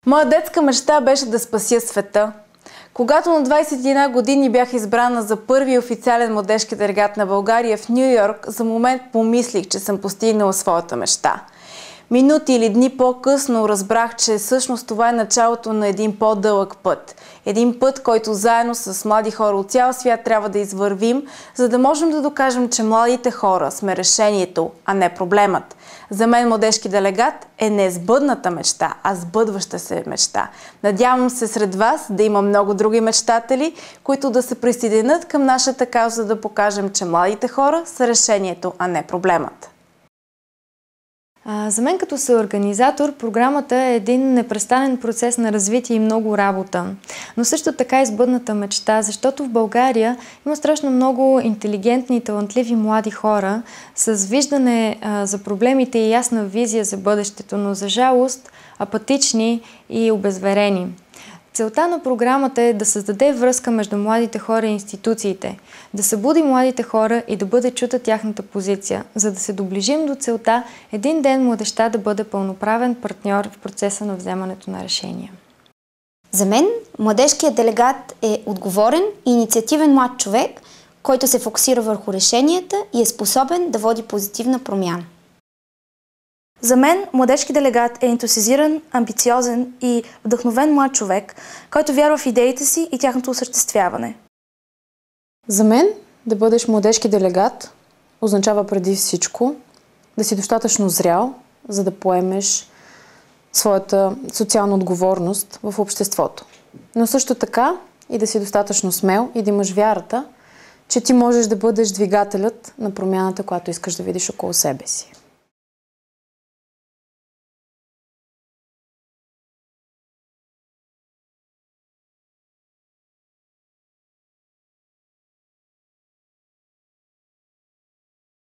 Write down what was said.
Моя детска мечта беше да спася света. Когато на 21 години бях избрана за първи официален младежки делегат на България в Ню Йорк, за момент помислих, че съм постигнала своята мечта. Минути или дни по-късно разбрах, че всъщност това е началото на един по-дълъг път. Един път, който заедно с млади хора от цял свят трябва да извървим, за да можем да докажем, че младите хора сме решението, а не проблемът. За мен младежки делегат е не сбъдната мечта, а сбъдваща се мечта. Надявам се сред вас да има много други мечтатели, които да се присъединят към нашата кауза, за да покажем, че младите хора са решението, а не проблемът. За мен като съорганизатор програмата е един непрестанен процес на развитие и много работа. Но също така и сбъдната мечта, защото в България има страшно много интелигентни и талантливи млади хора с виждане за проблемите и ясна визия за бъдещето, но за жалост апатични и обезверени. Целта на програмата е да създаде връзка между младите хора и институциите, да събуди младите хора и да бъде чута тяхната позиция, за да се доближим до целта един ден младежта да бъде пълноправен партньор в процеса на вземането на решения. За мен младежкият делегат е отговорен и инициативен млад човек, който се фокусира върху решенията и е способен да води позитивна промяна. За мен младежки делегат е ентусиазиран, амбициозен и вдъхновен млад човек, който вярва в идеите си и тяхното осъществяване. За мен да бъдеш младежки делегат означава преди всичко да си достатъчно зрял, за да поемеш своята социална отговорност в обществото. Но също така и да си достатъчно смел и да имаш вярата, че ти можеш да бъдеш двигателят на промяната, която искаш да видиш около себе си.